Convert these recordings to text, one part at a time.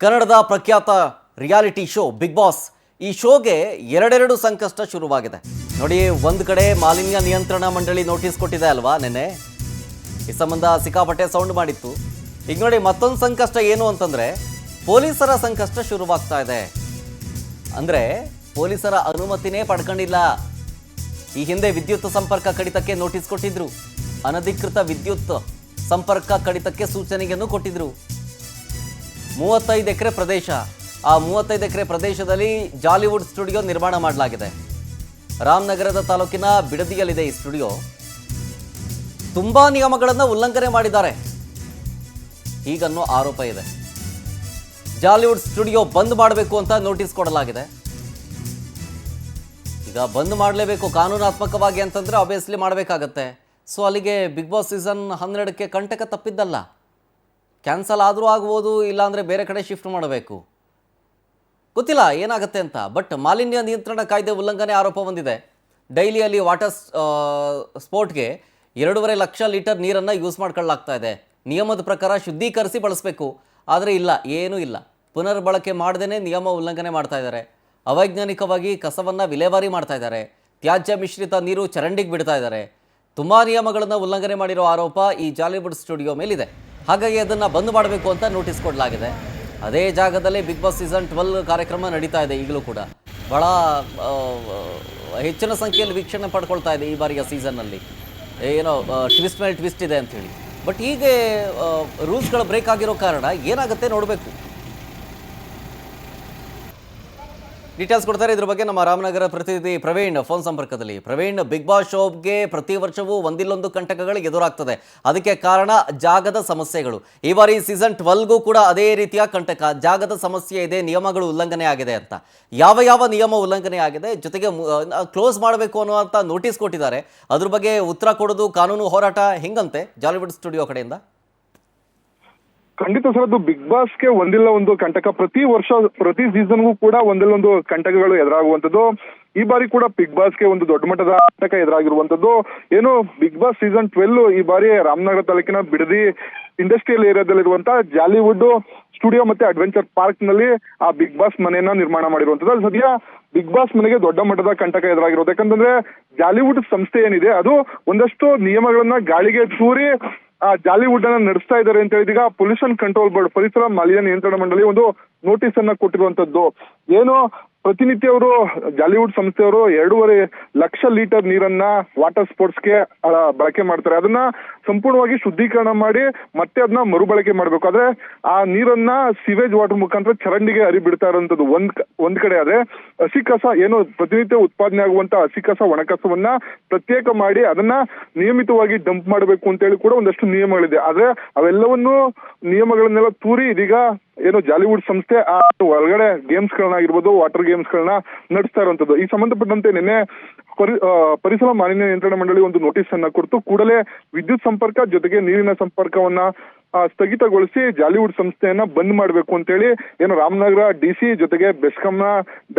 ಕನ್ನಡದ ಪ್ರಖ್ಯಾತ reality show Bigg boss ಈ ಶೋಗೆ ಎರಡೆರಡು ಸಂಕಷ್ಟ ಶುರುವಾಗಿದೆ ನೋಡಿ. ಒಂದು ಕಡೆ ಮಾಲಿನ್ಯ ನಿಯಂತ್ರಣ ಮಂಡಳಿ ನೋಟಿಸ್ ಕೊಟ್ಟಿದೆ ಅಲ್ವಾ ನೆನ್ನೆ, ಈ ಸಂಬಂಧ ಸಿಕ್ಕಾಪಟ್ಟೆ ಸೌಂಡ್ ಮಾಡಿತ್ತು. ಈಗ ನೋಡಿ ಮತ್ತೊಂದು ಸಂಕಷ್ಟ ಏನು ಅಂತಂದ್ರೆ ಪೊಲೀಸರ ಸಂಕಷ್ಟ ಶುರುವಾಗ್ತಾ ಇದೆ. ಅಂದ್ರೆ ಪೊಲೀಸರ ಅನುಮತಿನೇ ಪಡ್ಕೊಂಡಿಲ್ಲ. ಈ ಹಿಂದೆ ವಿದ್ಯುತ್ ಸಂಪರ್ಕ ಕಡಿತಕ್ಕೆ ನೋಟಿಸ್ ಕೊಟ್ಟಿದ್ರು, ಅನಧಿಕೃತ ವಿದ್ಯುತ್ ಸಂಪರ್ಕ ಕಡಿತಕ್ಕೆ ಸೂಚನೆಯನ್ನು ಕೊಟ್ಟಿದ್ರು. 35 ಎಕರೆ ಪ್ರದೇಶ, ಆ 35 ಎಕರೆ ಪ್ರದೇಶದಲ್ಲಿ ಜಾಲಿವುಡ್ ಸ್ಟುಡಿಯೋ ನಿರ್ಮಾಣ ಮಾಡಲಾಗಿದೆ. ರಾಮನಗರದ ತಾಲೂಕಿನ ಬಿಡದಿಯಲ್ಲಿದೆ ಈ ಸ್ಟುಡಿಯೋ. ತುಂಬಾ ನಿಯಮಗಳನ್ನು ಉಲ್ಲಂಘನೆ ಮಾಡಿದ್ದಾರೆ ಹೀಗನ್ನೋ ಆರೋಪ ಇದೆ. ಜಾಲಿವುಡ್ ಸ್ಟುಡಿಯೋ ಬಂದ್ ಮಾಡಬೇಕು ಅಂತ ನೋಟಿಸ್ ಕೊಡಲಾಗಿದೆ. ಈಗ ಬಂದ್ ಮಾಡಲೇಬೇಕು ಕಾನೂನಾತ್ಮಕವಾಗಿ ಅಂತಂದ್ರೆ ಆಬ್ವಿಯಸ್ಲಿ ಮಾಡಬೇಕಾಗತ್ತೆ. ಸೊ ಅಲ್ಲಿಗೆ ಬಿಗ್ ಬಾಸ್ ಸೀಸನ್ 12ಕ್ಕೆ ಕಂಟಕ ತಪ್ಪಿದ್ದಲ್ಲ. ಕ್ಯಾನ್ಸಲ್ ಆದರೂ ಆಗ್ಬೋದು, ಇಲ್ಲಾಂದರೆ ಬೇರೆ ಕಡೆ ಶಿಫ್ಟ್ ಮಾಡಬೇಕು, ಗೊತ್ತಿಲ್ಲ ಏನಾಗುತ್ತೆ ಅಂತ. ಬಟ್ ಮಾಲಿನ್ಯ ನಿಯಂತ್ರಣ ಕಾಯ್ದೆ ಉಲ್ಲಂಘನೆ ಆರೋಪ ಬಂದಿದೆ. ಡೈಲಿಯಲ್ಲಿ ವಾಟರ್ ಸ್ಪೋರ್ಟ್ಗೆ 2.5 ಲಕ್ಷ ಲೀಟರ್ ನೀರನ್ನು ಯೂಸ್ ಮಾಡ್ಕೊಳ್ಳಲಾಗ್ತಾ ಇದೆ. ನಿಯಮದ ಪ್ರಕಾರ ಶುದ್ಧೀಕರಿಸಿ ಬಳಸಬೇಕು, ಆದರೆ ಇಲ್ಲ, ಏನೂ ಇಲ್ಲ. ಪುನರ್ಬಳಕೆ ಮಾಡದೇ ನಿಯಮ ಉಲ್ಲಂಘನೆ ಮಾಡ್ತಾ ಇದ್ದಾರೆ. ಅವೈಜ್ಞಾನಿಕವಾಗಿ ಕಸವನ್ನು ವಿಲೇವಾರಿ ಮಾಡ್ತಾ ಇದ್ದಾರೆ. ತ್ಯಾಜ್ಯ ಮಿಶ್ರಿತ ನೀರು ಚರಂಡಿಗೆ ಬಿಡ್ತಾ ಇದ್ದಾರೆ. ತುಂಬ ನಿಯಮಗಳನ್ನು ಉಲ್ಲಂಘನೆ ಮಾಡಿರೋ ಆರೋಪ ಈ ಜಾಲಿವುಡ್ ಸ್ಟುಡಿಯೋ ಮೇಲಿದೆ. ಹಾಗಾಗಿ ಅದನ್ನು ಬಂದ್ ಮಾಡಬೇಕು ಅಂತ ನೋಟಿಸ್ ಕೊಡಲಾಗಿದೆ. ಅದೇ ಜಾಗದಲ್ಲೇ ಬಿಗ್ ಬಾಸ್ ಸೀಸನ್ 12 ಕಾರ್ಯಕ್ರಮ ನಡೀತಾ ಇದೆ. ಈಗಲೂ ಕೂಡ ಭಾಳ ಹೆಚ್ಚಿನ ಸಂಖ್ಯೆಯಲ್ಲಿ ವೀಕ್ಷಣೆ ಪಡ್ಕೊಳ್ತಾ ಇದೆ ಈ ಬಾರಿಯ ಸೀಸನ್ನಲ್ಲಿ. ಏನೋ ಟ್ವಿಸ್ಟ್ ಮೇಲೆ ಟ್ವಿಸ್ಟ್ ಇದೆ ಅಂಥೇಳಿ. ಬಟ್ ಹೀಗೆ ರೂಲ್ಸ್ಗಳು ಬ್ರೇಕ್ ಆಗಿರೋ ಕಾರಣ ಏನಾಗುತ್ತೆ ನೋಡಬೇಕು. ಡೀಟೇಲ್ಸ್ ಕೊಡ್ತಾರೆ ಇದ್ರ ಬಗ್ಗೆ ನಮ್ಮ ರಾಮನಗರ ಪ್ರತಿನಿಧಿ ಪ್ರವೀಣ್ ಫೋನ್ ಸಂಪರ್ಕದಲ್ಲಿ. ಪ್ರವೀಣ್, ಬಿಗ್ ಬಾಸ್ ಶೋಗೆ ಪ್ರತಿ ವರ್ಷವೂ ಒಂದಿಲ್ಲೊಂದು ಕಂಟಕಗಳು ಎದುರಾಗ್ತದೆ. ಅದಕ್ಕೆ ಕಾರಣ ಜಾಗದ ಸಮಸ್ಯೆಗಳು. ಈ ಬಾರಿ ಸೀಸನ್ 12ಗೂ ಕೂಡ ಅದೇ ರೀತಿಯ ಕಂಟಕ, ಜಾಗದ ಸಮಸ್ಯೆ ಇದೆ, ನಿಯಮಗಳು ಉಲ್ಲಂಘನೆ ಆಗಿದೆ ಅಂತ. ಯಾವ ನಿಯಮ ಉಲ್ಲಂಘನೆ ಆಗಿದೆ, ಜೊತೆಗೆ ಕ್ಲೋಸ್ ಮಾಡಬೇಕು ಅನ್ನುವಂಥ ನೋಟಿಸ್ ಕೊಟ್ಟಿದ್ದಾರೆ. ಅದ್ರ ಬಗ್ಗೆ ಉತ್ತರ ಕೊಡೋದು ಕಾನೂನು ಹೋರಾಟ ಹೆಂಗಂತೆ ಜಾಲಿವುಡ್ ಸ್ಟುಡಿಯೋ ಕಡೆಯಿಂದ? ಖಂಡಿತ ಸರ್, ಅದು ಬಿಗ್ ಬಾಸ್ಗೆ ಒಂದಿಲ್ಲ ಒಂದು ಕಂಟಕ. ಪ್ರತಿ ವರ್ಷ ಪ್ರತಿ ಸೀಸನ್ಗೂ ಕೂಡ ಒಂದಿಲ್ಲ ಒಂದು ಕಂಟಕಗಳು ಎದುರಾಗುವಂಥದ್ದು. ಈ ಬಾರಿ ಕೂಡ ಬಿಗ್ ಬಾಸ್ಗೆ ಒಂದು ದೊಡ್ಡ ಮಟ್ಟದ ಕಂಟಕ ಎದುರಾಗಿರುವಂಥದ್ದು. ಏನು ಬಿಗ್ ಬಾಸ್ ಸೀಸನ್ 12 ಈ ಬಾರಿ ರಾಮನಗರ ತಾಲೂಕಿನ ಬಿಡದಿ ಇಂಡಸ್ಟ್ರಿಯಲ್ ಏರಿಯಾದಲ್ಲಿರುವಂತಹ ಜಾಲಿವುಡ್ ಸ್ಟುಡಿಯೋ ಮತ್ತೆ ಅಡ್ವೆಂಚರ್ ಪಾರ್ಕ್ ನಲ್ಲಿ ಆ ಬಿಗ್ ಬಾಸ್ ಮನೆಯನ್ನ ನಿರ್ಮಾಣ ಮಾಡಿರುವಂಥದ್ದು. ಸದ್ಯ ಬಿಗ್ ಬಾಸ್ ಮನೆಗೆ ದೊಡ್ಡ ಮಟ್ಟದ ಕಂಟಕ ಎದುರಾಗಿರೋದು. ಯಾಕಂತಂದ್ರೆ ಜಾಲಿವುಡ್ ಸಂಸ್ಥೆ ಏನಿದೆ ಅದು ಒಂದಷ್ಟು ನಿಯಮಗಳನ್ನ ಗಾಳಿಗೆ ತೂರಿ ಆ ಜಾಲಿವುಡ್ ಅನ್ನ ನಡೆಸ್ತಾ ಇದ್ದಾರೆ ಅಂತ ಹೇಳಿದೀಗ ಪೊಲ್ಯೂಷನ್ ಕಂಟ್ರೋಲ್ ಬೋರ್ಡ್, ಪರಿಸರ ಮಾಲಿನ್ಯ ನಿಯಂತ್ರಣ ಮಂಡಳಿ ಒಂದು ನೋಟಿಸ್ ಅನ್ನ ಕೊಟ್ಟಿರುವಂತದ್ದು. ಏನು ಪ್ರತಿನಿತ್ಯ ಅವರು ಜಾಲಿವುಡ್ ಸಂಸ್ಥೆಯವರು 2.5 ಲಕ್ಷ ಲೀಟರ್ ನೀರನ್ನ ವಾಟರ್ ಸ್ಪೋರ್ಟ್ಸ್ಗೆ ಬಳಕೆ ಮಾಡ್ತಾರೆ. ಅದನ್ನ ಸಂಪೂರ್ಣವಾಗಿ ಶುದ್ಧೀಕರಣ ಮಾಡಿ ಮತ್ತೆ ಅದನ್ನ ಮರುಬಳಕೆ ಮಾಡ್ಬೇಕು. ಆದ್ರೆ ಆ ನೀರನ್ನ ಸಿವೇಜ್ ವಾಟರ್ ಮುಖಾಂತರ ಚರಂಡಿಗೆ ಹರಿಬಿಡ್ತಾ ಇರುವಂತದ್ದು ಒಂದ್ ಕಡೆ. ಆದ್ರೆ ಹಸಿ ಕಸ ಏನು ಪ್ರತಿನಿತ್ಯ ಉತ್ಪಾದನೆ ಆಗುವಂತ ಹಸಿ ಕಸ ಒಣಕಸವನ್ನ ಪ್ರತ್ಯೇಕ ಮಾಡಿ ಅದನ್ನ ನಿಯಮಿತವಾಗಿ ಡಂಪ್ ಮಾಡಬೇಕು ಅಂತ ಹೇಳಿ ಕೂಡ ಒಂದಷ್ಟು ನಿಯಮಗಳಿದೆ. ಆದ್ರೆ ಅವೆಲ್ಲವನ್ನೂ ನಿಯಮಗಳನ್ನೆಲ್ಲ ತೂರಿ ಇದೀಗ ಏನು ಜಾಲಿವುಡ್ ಸಂಸ್ಥೆ ಆ ಒಳಗಡೆ ಗೇಮ್ಸ್ ಗಳನ್ನಾಗಿರ್ಬೋದು, ವಾಟರ್ ಗೇಮ್ಸ್ ಗಳನ್ನ ನಡೆಸ್ತಾ ಇರುವಂತದ್ದು. ಈ ಸಂಬಂಧಪಟ್ಟಂತೆ ನಿನ್ನೆ ಪರಿಸರ ಮಾಲಿನ್ಯ ನಿಯಂತ್ರಣ ಮಂಡಳಿ ಒಂದು ನೋಟಿಸ್ ಅನ್ನ ಕೊಡ್ತು. ಕೂಡಲೇ ವಿದ್ಯುತ್ ಸಂಪರ್ಕ ಜೊತೆಗೆ ನೀರಿನ ಸಂಪರ್ಕವನ್ನ ಸ್ಥಗಿತಗೊಳಿಸಿ ಜಾಲಿವುಡ್ ಸಂಸ್ಥೆಯನ್ನ ಬಂದ್ ಮಾಡಬೇಕು ಅಂತ ಹೇಳಿ ಏನು ರಾಮನಗರ DC ಜೊತೆಗೆ ಬೆಸ್ಕಾಂನ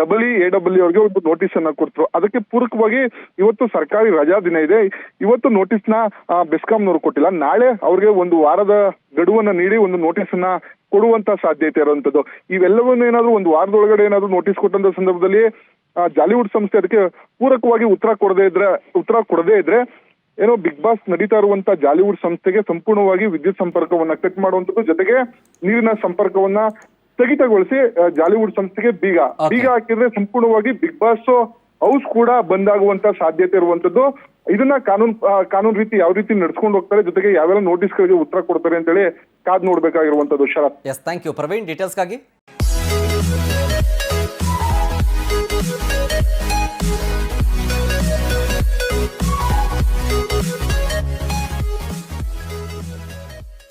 AEE ಅವ್ರಿಗೆ ಒಂದು ನೋಟಿಸ್ ಅನ್ನ ಕೊಡ್ತರು. ಅದಕ್ಕೆ ಪೂರಕವಾಗಿ ಇವತ್ತು ಸರ್ಕಾರಿ ರಜಾ ದಿನ ಇದೆ. ಇವತ್ತು ನೋಟಿಸ್ ನ ಬೆಸ್ಕಾಂನವರು ಕೊಟ್ಟಿಲ್ಲ. ನಾಳೆ ಅವ್ರಿಗೆ ಒಂದು ವಾರದ ಗಡುವನ್ನ ನೀಡಿ ಒಂದು ನೋಟಿಸ್ ಅನ್ನ ಕೊಡುವಂತ ಸಾಧ್ಯತೆ ಇರುವಂತದ್ದು. ಇವೆಲ್ಲವನ್ನೂ ಏನಾದ್ರು ಒಂದು ವಾರದೊಳಗಡೆ ಏನಾದ್ರು ನೋಟಿಸ್ ಕೊಟ್ಟಂತ ಸಂದರ್ಭದಲ್ಲಿ ಜಾಲಿವುಡ್ ಸಂಸ್ಥೆ ಅದಕ್ಕೆ ಪೂರಕವಾಗಿ ಉತ್ತರ ಕೊಡದೇ ಇದ್ರೆ ಏನೋ ಬಿಗ್ ಬಾಸ್ ನಡೀತಾ ಇರುವಂತ ಜಾಲಿವುಡ್ ಸಂಸ್ಥೆಗೆ ಸಂಪೂರ್ಣವಾಗಿ ವಿದ್ಯುತ್ ಸಂಪರ್ಕವನ್ನ ಕಟ್ ಮಾಡುವಂತದ್ದು, ಜೊತೆಗೆ ನೀರಿನ ಸಂಪರ್ಕವನ್ನ ಸ್ಥಗಿತಗೊಳಿಸಿ ಜಾಲಿವುಡ್ ಸಂಸ್ಥೆಗೆ ಬೀಗ ಹಾಕಿದ್ರೆ ಸಂಪೂರ್ಣವಾಗಿ ಬಿಗ್ ಬಾಸ್ ಹೌಸ್ ಕೂಡ ಬಂದ್ ಆಗುವಂತ ಸಾಧ್ಯತೆ ಇರುವಂತದ್ದು. ಇದನ್ನ ಕಾನೂನು ರೀತಿ ಯಾವ ರೀತಿ ನಡ್ಸ್ಕೊಂಡು ಹೋಗ್ತಾರೆ, ಜೊತೆಗೆ ಯಾವೆಲ್ಲ ನೋಟಿಸ್ಗಳಿಗೆ ಉತ್ತರ ಕೊಡ್ತಾರೆ ಅಂತ ಹೇಳಿ ಕಾದ್ ನೋಡ್ಬೇಕಾಗಿರುವಂತದ್ದು. Sharath. Yes, thank you Praveen ಡೀಟೇಲ್ಸ್ಗಾಗಿ.